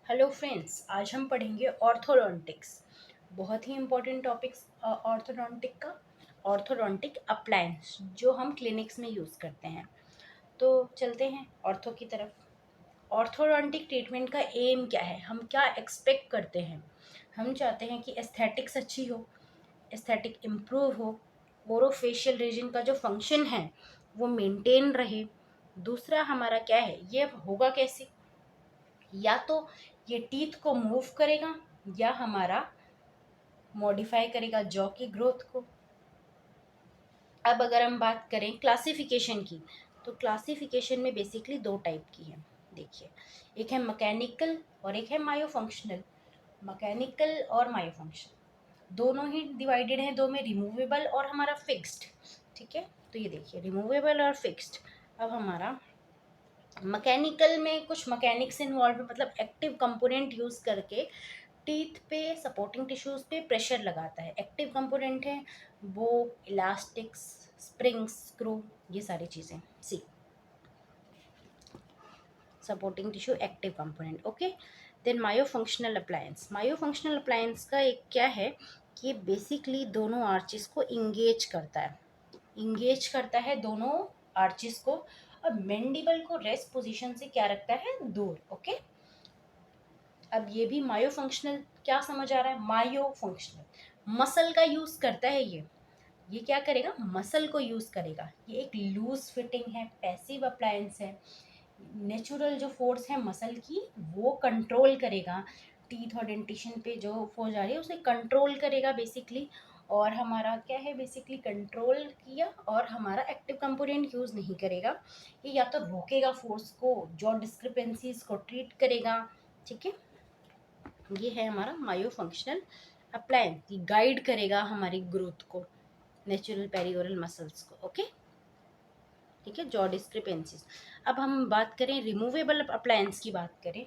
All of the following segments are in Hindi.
हेलो फ्रेंड्स, आज हम पढ़ेंगे ऑर्थोडोंटिक्स। बहुत ही इम्पोर्टेंट टॉपिक्स ऑर्थोडोंटिक का। ऑर्थोडोंटिक अप्लायंस जो हम क्लिनिक्स में यूज़ करते हैं। तो चलते हैं ऑर्थो की तरफ। ऑर्थोडोंटिक ट्रीटमेंट का एम क्या है, हम क्या एक्सपेक्ट करते हैं। हम चाहते हैं कि एस्थेटिक्स अच्छी हो, एस्थेटिक इम्प्रूव हो, ओरोफेशियल रीजन का जो फंक्शन है वो मेंटेन रहे। दूसरा हमारा क्या है, ये होगा कैसे, या तो ये टीथ को मूव करेगा या हमारा मॉडिफाई करेगा जॉ की ग्रोथ को। अब अगर हम बात करें क्लासिफिकेशन की, तो क्लासिफिकेशन में बेसिकली दो टाइप की है। देखिए, एक है मैकेनिकल और एक है मायोफंक्शनल। मैकेनिकल और मायोफंक्शनल दोनों ही डिवाइडेड हैं दो में, रिमूवेबल और हमारा फिक्स्ड। ठीक है, तो ये देखिए रिमूवेबल और फिक्स्ड। अब हमारा मैकेनिकल में कुछ मैकेनिक्स इन्वॉल्व है, मतलब एक्टिव कंपोनेंट यूज करके टीथ पे सपोर्टिंग टिश्यूज पे प्रेशर लगाता है। एक्टिव कंपोनेंट है वो इलास्टिक्स, स्प्रिंग्स, स्क्रू, ये सारी चीज़ें। See supporting tissue active component, okay. Then myofunctional appliance. Myofunctional appliance का एक क्या है कि बेसिकली दोनों आर्चिस को इंगेज करता है, इंगेज करता है दोनों आर्चिस को, और मैंडिबल को रेस्ट पोजीशन से क्या रखता है, दूर। ओके, अब ये भी मायोफंक्शनल, क्या समझ आ रहा है, मायोफंक्शनल मसल का यूज करता है। ये क्या करेगा, मसल को यूज करेगा। ये एक लूज फिटिंग है, पैसिव अप्लायंस है। नेचुरल जो फोर्स है मसल की वो कंट्रोल करेगा, टीथ और डेंटिशन पे जो फोर्स आ रही है उसे कंट्रोल करेगा बेसिकली। और हमारा क्या है, बेसिकली कंट्रोल किया और हमारा एक्टिव कंपोनेंट यूज नहीं करेगा। ये या तो रोकेगा फोर्स को, जॉ डिस्क्रिपेंसीज को ट्रीट करेगा। ठीक है, ये है हमारा मायोफंक्शनल अप्लायंस, ये गाइड करेगा हमारी ग्रोथ को, नेचुरल पेरिओरल मसल्स को। ओके, ठीक है, जॉ डिस्क्रिपेंसीज। अब हम बात करें रिमूवेबल अप्लायंस की बात करें,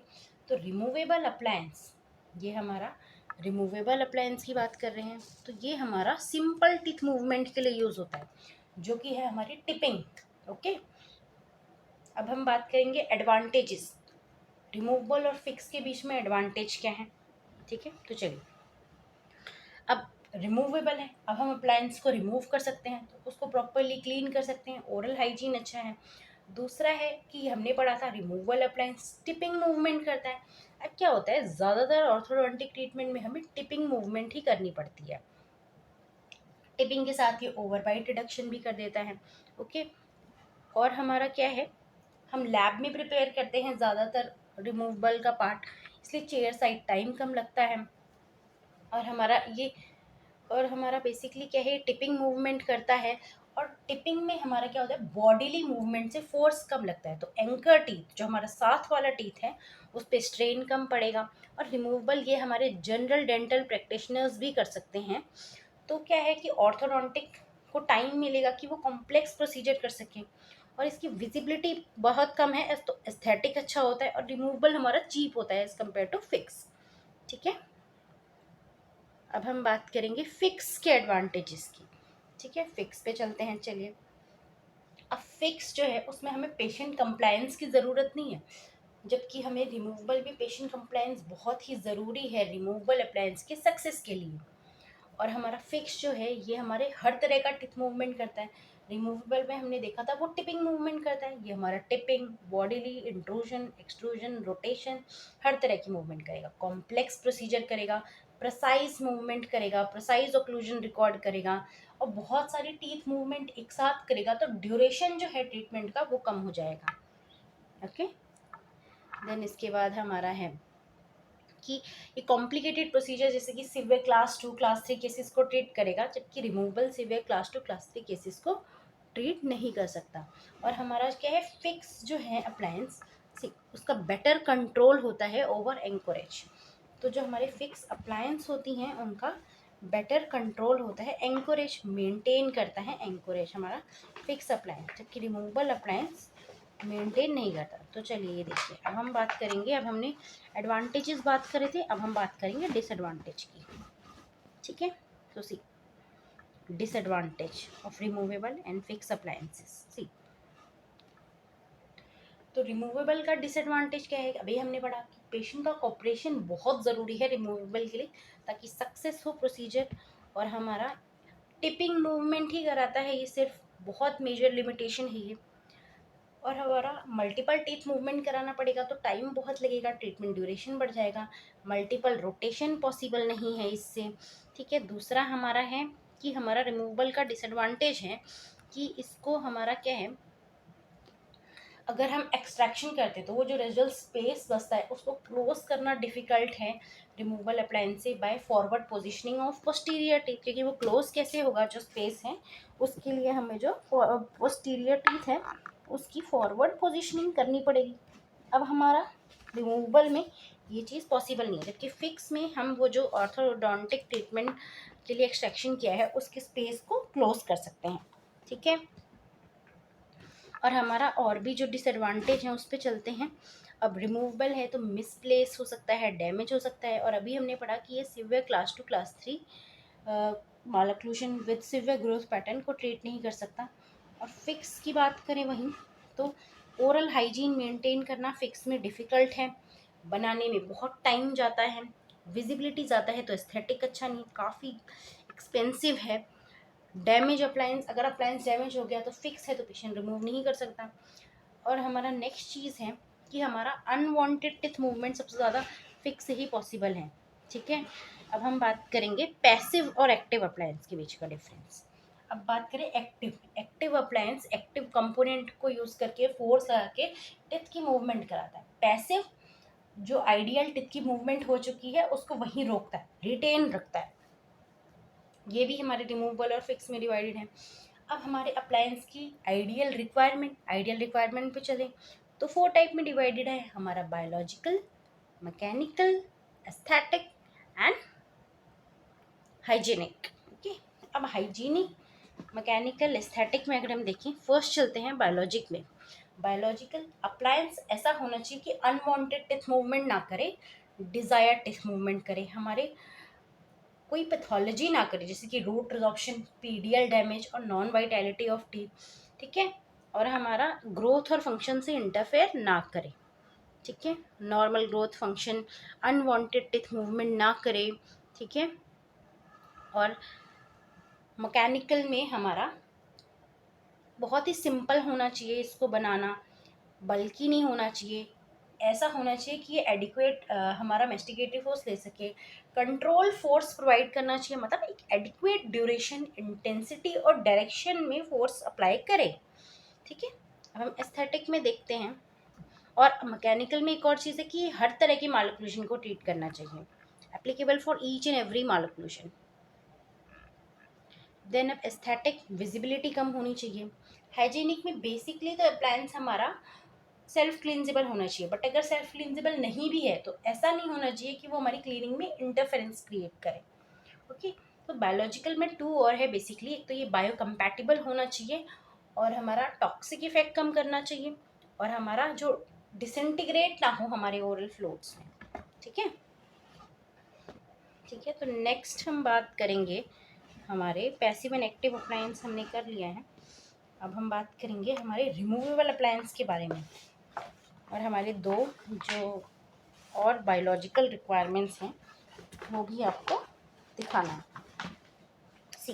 तो रिमूवेबल अप्लायंस, ये हमारा रिमूवेबल अप्लायंस की बात कर रहे हैं, तो ये हमारा सिंपल टिथ मूवमेंट के लिए यूज होता है, जो कि है हमारी टिपिंग। ओके, अब हम बात करेंगे एडवांटेजेस। रिमूवेबल और फिक्स के बीच में एडवांटेज क्या है। ठीक है, तो चलिए, अब रिमूवेबल है, अब हम अप्लायंस को रिमूव कर सकते हैं, तो उसको प्रॉपरली क्लीन कर सकते हैं, ओरल हाइजीन अच्छा है। दूसरा है कि हमने पढ़ा था रिमूवल अप्लायंस टिपिंग मूवमेंट करता है। अब क्या होता है, ज़्यादातर ऑर्थोडोंटिक ट्रीटमेंट में हमें टिपिंग मूवमेंट ही करनी पड़ती है। टिपिंग के साथ ये ओवरबाइट रिडक्शन भी कर देता है। ओके, और हमारा क्या है, हम लैब में प्रिपेयर करते हैं ज़्यादातर रिमूवेबल का पार्ट, इसलिए चेयर साइड टाइम कम लगता है। और हमारा ये, और हमारा बेसिकली क्या है, टिपिंग मूवमेंट करता है। और टिपिंग में हमारा क्या होता है, बॉडीली मूवमेंट से फोर्स कम लगता है, तो एंकर टीथ जो हमारा साथ वाला टीथ है उस पर स्ट्रेन कम पड़ेगा। और रिमूवेबल ये हमारे जनरल डेंटल प्रैक्टिशनर्स भी कर सकते हैं। तो क्या है कि ऑर्थोडोंटिक को टाइम मिलेगा कि वो कॉम्प्लेक्स प्रोसीजर कर सकें, और इसकी विजिबिलिटी बहुत कम है, तो एस्थेटिक अच्छा होता है, और रिमूवेबल हमारा चीप होता है एज कम्पेयर टू फिक्स। ठीक है, अब हम बात करेंगे फिक्स के एडवांटेजेस की। ठीक है, फिक्स पे चलते हैं, चलिए। अब फिक्स जो है उसमें हमें पेशेंट कंप्लायंस की ज़रूरत नहीं है, जबकि हमें रिमूवेबल भी पेशेंट कंप्लायंस बहुत ही ज़रूरी है रिमूवेबल अप्लायंस के सक्सेस के लिए। और हमारा फिक्स जो है ये हमारे हर तरह का टिप मूवमेंट करता है। रिमूवेबल में हमने देखा था वो टिपिंग मूवमेंट करता है, ये हमारा tipping, bodily intrusion, extrusion, rotation, हर तरह की मूवमेंट करेगा, कॉम्प्लेक्स प्रोसीजर करेगा, प्रिसाइज मूवमेंट करेगा, प्रिसाइज ऑक्लूजन रिकॉर्ड करेगा, और बहुत सारी टीथ मूवमेंट एक साथ करेगा, तो ड्यूरेशन जो है ट्रीटमेंट का वो कम हो जाएगा। ओके, देन इसके बाद हमारा है कि ये कॉम्प्लिकेटेड प्रोसीजर जैसे कि सिवियर क्लास 2 क्लास 3 केसेस को ट्रीट करेगा, जबकि removable severe class 2 class 3 cases को ट्रीट नहीं कर सकता। और हमारा क्या है, फिक्स जो है अप्लायंस, उसका बेटर कंट्रोल होता है ओवर एंकोरेज। तो जो हमारे फिक्स अप्लायंस होती हैं उनका बेटर कंट्रोल होता है, एंकोरेज मेंटेन करता है, एंकोरेज हमारा फिक्स अप्लायंस, जबकि रिमूवेबल अप्लायंस मेंटेन नहीं करता। तो चलिए ये देखिए, अब हम बात करेंगे, अब हमने एडवांटेजेस बात करे थे, अब हम बात करेंगे डिसएडवांटेज की। ठीक है, तो see disadvantage of removable and fix appliances. See, तो रिमूवेबल का डिसएडवांटेज क्या है, अभी हमने पढ़ा पेशेंट का कॉपरेशन बहुत ज़रूरी है रिमूवेबल के लिए, ताकि सक्सेस हो प्रोसीजर। और हमारा टिपिंग मूवमेंट ही कराता है ये, सिर्फ बहुत मेजर लिमिटेशन है ये। और हमारा मल्टीपल टीथ मूवमेंट कराना पड़ेगा तो टाइम बहुत लगेगा, ट्रीटमेंट ड्यूरेशन बढ़ जाएगा, मल्टीपल रोटेशन पॉसिबल नहीं है इससे। ठीक है, दूसरा हमारा है कि हमारा रिमूवल का डिसएडवांटेज है कि इसको हमारा क्या है, अगर हम एक्सट्रैक्शन करते तो वो जो रेजिडुअल स्पेस बचता है उसको क्लोज करना डिफिकल्ट है रिमूवल अप्लायंस से by forward positioning of posterior teeth, क्योंकि वो क्लोज कैसे होगा जो स्पेस है, उसके लिए हमें जो पोस्टीरियर टीथ है उसकी फॉरवर्ड पोजीशनिंग करनी पड़ेगी। अब हमारा रिमूवल में ये चीज़ पॉसिबल नहीं है, जबकि फिक्स में हम वो जो ऑर्थोडोंटिक ट्रीटमेंट के लिए एक्सट्रैक्शन किया है उसके स्पेस को क्लोज कर सकते हैं। ठीक है, और हमारा और भी जो डिसएडवांटेज है उस पर चलते हैं। अब रिमूवेबल है तो मिसप्लेस हो सकता है, डैमेज हो सकता है, और अभी हमने पढ़ा कि ये severe class 2 class 3 malocclusion with severe growth pattern को ट्रीट नहीं कर सकता। और फिक्स की बात करें वहीं तो ओरल हाइजीन मेंटेन करना फिक्स में डिफ़िकल्ट है, बनाने में बहुत टाइम जाता है, विजिबिलिटी ज़्यादा है तो एस्थेटिक अच्छा नहीं, काफ़ी एक्सपेंसिव है। डैमेज अप्लायंस, अगर अप्लायंस डैमेज हो गया तो फिक्स है तो पेशेंट रिमूव नहीं कर सकता। और हमारा नेक्स्ट चीज़ है कि हमारा अनवांटेड टिथ मूवमेंट सबसे ज़्यादा फिक्स ही पॉसिबल है। ठीक है, अब हम बात करेंगे पैसिव और एक्टिव अप्लायंस के बीच का डिफरेंस। अब बात करें active, active appliance active component को यूज़ करके फोर्स लगा के टिथ की मूवमेंट कराता है। पैसिव जो आइडियल टिथ की मूवमेंट हो चुकी है उसको वहीं रोकता है, रिटेन रखता है। ये भी हमारे रिमूवेबल और फिक्स में डिवाइडेड है। अब हमारे अप्लायंस की आइडियल रिक्वायरमेंट पे चलें तो 4 टाइप में डिवाइडेड है हमारा, biological, mechanical, aesthetic and hygienic. Okay, अब हाइजीनिक, मैकेनिकल, एस्थेटिक में अगर हम देखें, फर्स्ट चलते हैं बायोलॉजिक में। बायोलॉजिकल अप्लायंस ऐसा होना चाहिए कि अनवांटेड टिथ मूवमेंट ना करे, डिजायर्ड टिथ मूवमेंट करे, हमारे कोई पैथोलॉजी ना करे जैसे कि रूट रिजॉर्प्शन, पीडियल डैमेज और नॉन वाइटैलिटी ऑफ टीथ। ठीक है, और हमारा ग्रोथ और फंक्शन से इंटरफेयर ना करे। ठीक है, normal growth function, unwanted teeth movement ना करे। ठीक है, और मैकेनिकल में हमारा बहुत ही सिंपल होना चाहिए इसको बनाना, बल्कि नहीं होना चाहिए, ऐसा होना चाहिए कि ये एडिक्वेट हमारा मेस्टिगेटिव फोर्स ले सके, कंट्रोल फोर्स प्रोवाइड करना चाहिए, मतलब एक एडिक्वेट ड्यूरेशन, इंटेंसिटी और डायरेक्शन में फोर्स अप्लाई करे। ठीक है, अब हम एस्थेटिक में देखते हैं। और मैकेनिकल में एक और चीज़ है कि हर तरह की मालोक्लूजन को ट्रीट करना चाहिए, applicable for each and every malocclusion. Then अब एस्थेटिक, विजिबिलिटी कम होनी चाहिए। हाइजीनिक में बेसिकली तो अप्लायंस हमारा सेल्फ क्लींजेबल होना चाहिए, बट अगर सेल्फ क्लींजेबल नहीं भी है तो ऐसा नहीं होना चाहिए कि वो हमारी क्लीनिंग में इंटरफेरेंस क्रिएट करे। ओके, तो बायोलॉजिकल में 2 और है बेसिकली, एक तो ये बायो कंपैटिबल होना चाहिए और हमारा टॉक्सिक इफेक्ट कम करना चाहिए, और हमारा जो डिसइंटीग्रेट ना हो हमारे ओरल फ्लूइड्स में। ठीक है, ठीक है, तो नेक्स्ट हम बात करेंगे, हमारे पैसिव एंड एक्टिव अप्लायंस हमने कर लिया है। अब हम बात करेंगे हमारे रिमूवेबल अप्लायंस के बारे में, और हमारे 2 जो और बायोलॉजिकल रिक्वायरमेंट्स हैं वो भी आपको दिखाना है। सी,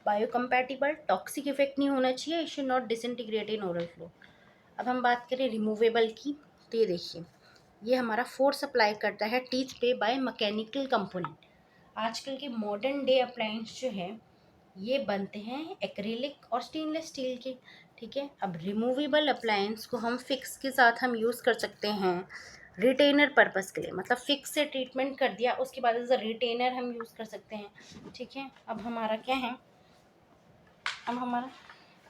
बायोकम्पैटिबल, टॉक्सिक इफेक्ट नहीं होना चाहिए, it should not disintegrate in oral flow. अब हम बात करें रिमूवेबल की, तो ये देखिए, ये हमारा फोर्स अप्लाई करता है टीथ पे बाय मैकेनिकल कंपोनेंट। आजकल के मॉडर्न डे अप्लायंस जो है ये बनते हैं एक्रिलिक और स्टेनलेस स्टील के। ठीक है, अब रिमूवेबल अप्लायंस को हम फिक्स के साथ हम यूज़ कर सकते हैं रिटेनर पर्पस के लिए, मतलब फिक्स से ट्रीटमेंट कर दिया उसके बाद एज अ रिटेनर हम यूज़ कर सकते हैं। ठीक है, अब हमारा क्या है, अब हमारा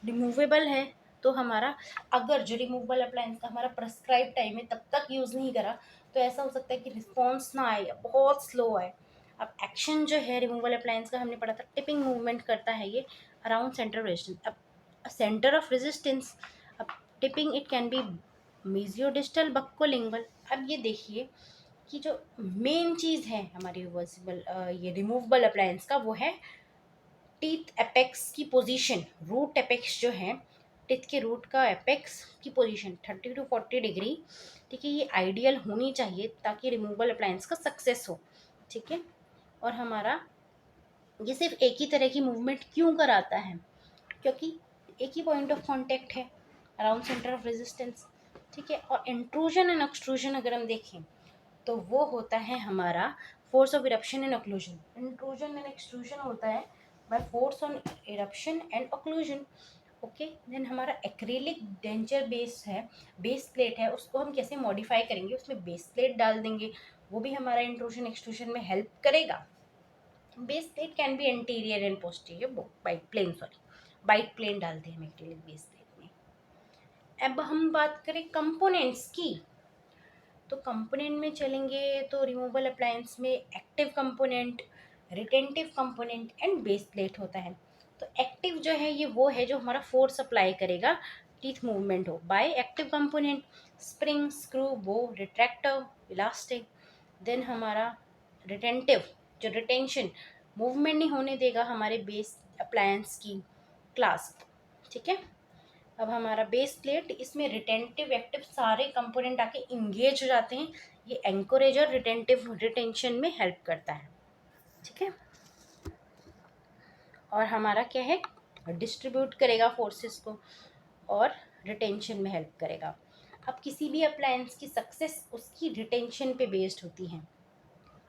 रिमूवेबल है तो हमारा, अगर जो रिमूवेबल अप्लायंस का हमारा प्रेस्क्राइब टाइम है तब तक यूज़ नहीं करा तो ऐसा हो सकता है कि रिस्पॉन्स ना आए, बहुत स्लो आए। अब एक्शन जो है रिमूवेबल अप्लायंस का हमने पढ़ा था, टिपिंग मूवमेंट करता है ये अराउंड सेंटर ऑफ रेजिस्टेंस। अब सेंटर ऑफ रेजिस्टेंस, अब टिपिंग इट कैन बी मीजियोडिस्टल बक्कोलिंगुअल। अब ये देखिए कि जो मेन चीज़ है हमारी रिवर्सिबल ये रिमूवेबल अप्लायंस का वो है टीथ एपेक्स की पोजीशन, रूट एपेक्स जो है टिथ के रूट का एपेक्स की पोजीशन 30 to 40 डिग्री, ठीक है, ये आइडियल होनी चाहिए ताकि रिमूवल अप्लायंस का सक्सेस हो, ठीक है। और हमारा ये सिर्फ एक ही तरह की मूवमेंट क्यों कराता है, क्योंकि एक ही पॉइंट ऑफ कांटेक्ट है अराउंड सेंटर ऑफ रेजिस्टेंस, ठीक है। और इंट्रूजन एंड एक्सट्रूजन अगर हम देखें तो वो होता है हमारा force of eruption and occlusion. Intrusion and extrusion होता है by force on eruption and occlusion, okay. Then हमारा एक्रेलिक डेंचर बेस है, बेस प्लेट है, उसको हम कैसे मॉडिफाई करेंगे, उसमें बेस प्लेट डाल देंगे, वो भी हमारा इंट्रूजन एक्सट्रूजन में हेल्प करेगा। Base plate can be anterior and posterior bite plane, sorry bite plane डालते हैं हम एक्रेलिक बेस प्लेट में। अब हम बात करें कंपोनेंट्स की, तो कंपोनेंट में चलेंगे तो रिमूवल अप्लायंस में active component, retentive component and base plate होता है। तो एक्टिव जो है ये वो है जो हमारा फोर्स अप्लाई करेगा, टीथ मूवमेंट हो। By active component spring, screw, बो, रिट्रैक्टर, इलास्टिक। देन हमारा रिटेंटिव जो रिटेंशन, मूवमेंट नहीं होने देगा हमारे बेस अप्लायंस की, क्लास्प, ठीक है। अब हमारा बेस प्लेट, इसमें रिटेंटिव एक्टिव सारे कंपोनेंट आके इंगेज हो जाते हैं, ये एंकोरेज और रिटेंटिव रिटेंशन में हेल्प करता है, ठीक है। और हमारा क्या है, डिस्ट्रीब्यूट करेगा फोर्सेस को और रिटेंशन में हेल्प करेगा। अब किसी भी अप्लायंस की सक्सेस उसकी रिटेंशन पे बेस्ड होती है।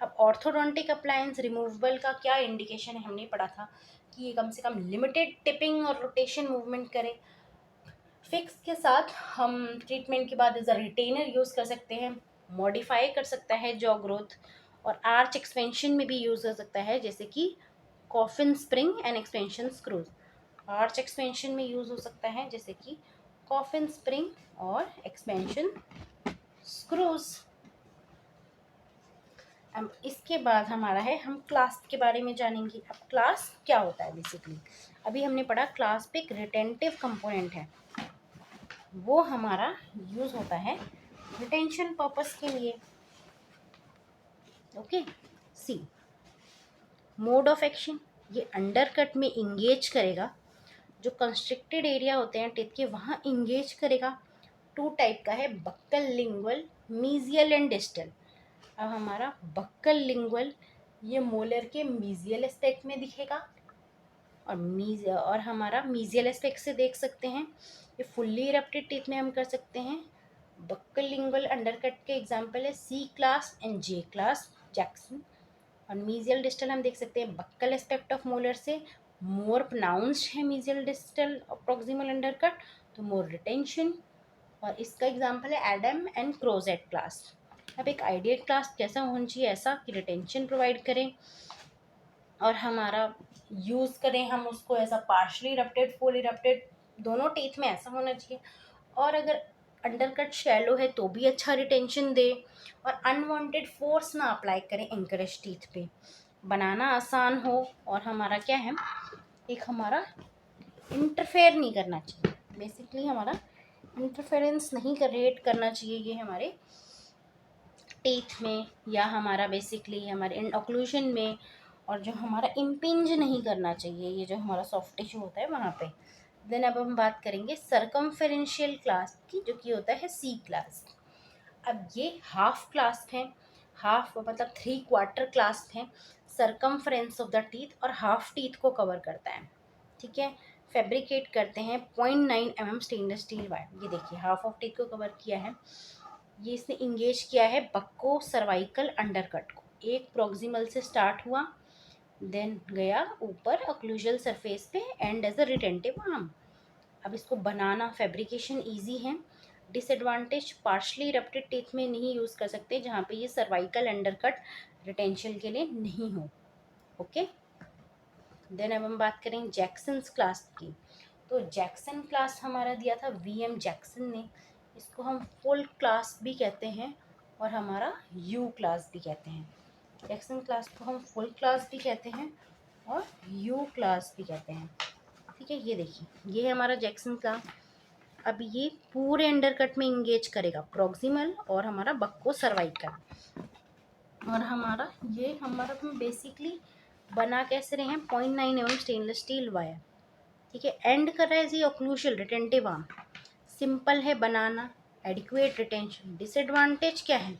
अब ऑर्थोडोंटिक अप्लायंस रिमूवेबल का क्या इंडिकेशन है, हमने पढ़ा था कि ये कम से कम लिमिटेड टिपिंग और रोटेशन मूवमेंट करे। फिक्स के साथ हम ट्रीटमेंट के बाद एज अ रिटेनर यूज़ कर सकते हैं, मॉडिफाई कर सकता है जॉ ग्रोथ, और आर्च एक्सपेंशन में भी यूज़ हो सकता है, जैसे कि coffin spring and expansion screws. Arch expansion में यूज़ हो सकता है जैसे कि कॉफिन स्प्रिंग और एक्सपेंशन स्क्रूज। अब इसके बाद हमारा है, हम क्लास्प के बारे में जानेंगे। अब क्लास्प क्या होता है बेसिकली, अभी हमने पढ़ा क्लास्प एक रिटेंटिव कंपोनेंट है, वो हमारा यूज़ होता है रिटेंशन पर्पस के लिए, okay. C mode of action, ये अंडरकट में इंगेज करेगा, जो कंस्ट्रिक्टेड एरिया होते हैं टीथ के वहाँ इंगेज करेगा। टू टाइप का है, buccal lingual, mesial and distal. अब हमारा बक्कल लिंगुअल ये मोलर के मीजियल एस्पेक्ट में दिखेगा, और हमारा मीजियल एस्पेक्ट से देख सकते हैं, ये फुल्ली इरप्टेड टीथ में हम कर सकते हैं। बक्कल लिंगुअल अंडरकट के एग्जांपल है C clasp and J clasp Jackson. और मीजियल डिस्टल हम देख सकते हैं बक्कल एस्पेक्ट ऑफ मोलर से मोर प्रोनाउंस्ड है मीजियल डिस्टल और प्रॉक्सिमल अंडरकट, तो मोर रिटेंशन। और इसका एग्जांपल है एडम एंड क्रोजेट क्लास। अब एक आइडियल क्लास कैसा होना चाहिए, ऐसा कि रिटेंशन प्रोवाइड करें और हमारा यूज़ करें हम उसको ऐसा पार्शली इरप्टेड, फुल इरप्टेड, दोनों टीथ में ऐसा होना चाहिए। और अगर अंडरकट शैलो है तो भी अच्छा रिटेंशन दे, और अनवांटेड फोर्स ना अप्लाई करें एंकरेज टीथ पे, बनाना आसान हो। और हमारा क्या है, एक हमारा इंटरफेयर नहीं करना चाहिए, बेसिकली हमारा इंटरफेरेंस नहीं क्रिएट करना चाहिए ये हमारे टीथ में, या हमारा बेसिकली हमारे ऑक्लूजन में, और जो हमारा इम्पिंज नहीं करना चाहिए ये जो हमारा सॉफ्ट टिश्यू होता है वहाँ पे। देन अब हम बात करेंगे सरकमफेरेंशियल क्लास्प की, जो कि होता है सी क्लास्प। अब ये हाफ क्लास्प है, हाफ मतलब 3/4 क्लास्प है, सरकमफ्रेंस ऑफ द टीथ और हाफ टीथ को कवर करता है, ठीक है। फैब्रिकेट करते हैं 0.9 mm स्टेनलेस स्टील वायर, ये देखिए हाफ ऑफ टीथ को कवर किया है। ये इसने इंगेज किया है बक्को सर्वाइकल अंडरकट को, एक प्रॉक्सिमल से स्टार्ट हुआ, देन गया ऊपर ऑक्लूजल सरफेस पे and as a retentive arm. अब इसको बनाना फैब्रिकेशन इजी है। डिसएडवांटेज, पार्शली इरप्टेड टीथ में नहीं यूज़ कर सकते जहाँ पे ये सर्वाइकल अंडरकट रिटेंशन के लिए नहीं हो, ओके। देन अब हम बात करें जैक्सन्स क्लास्प की, तो जैक्सन क्लास हमारा दिया था वीएम जैक्सन ने, इसको हम फुल क्लास भी कहते हैं और हमारा यू क्लास भी कहते हैं। जैक्सन क्लास को हम फुल क्लास भी कहते हैं और यू क्लास भी कहते हैं, ठीक है। ये देखिए ये है हमारा जैक्सन क्लास। अब ये पूरे अंडरकट में इंगेज करेगा प्रॉक्सिमल और हमारा बक्को सर्वाइकल, और हमारा ये हमारा बेसिकली बना कैसे रहे हैं 0.9 mm स्टेनलेस स्टील वायर, ठीक है। एंड कर रहा है जी ओक्लूशल रिटेंटिव आर्म, सिंपल है बनाना, एडिक्वेट रिटेंशन। डिसएडवांटेज क्या है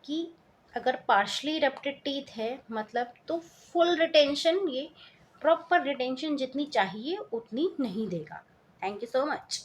कि अगर पार्शली इरप्टेड टीथ है मतलब तो फुल रिटेंशन, ये प्रॉपर रिटेंशन जितनी चाहिए उतनी नहीं देगा। Thank you so much.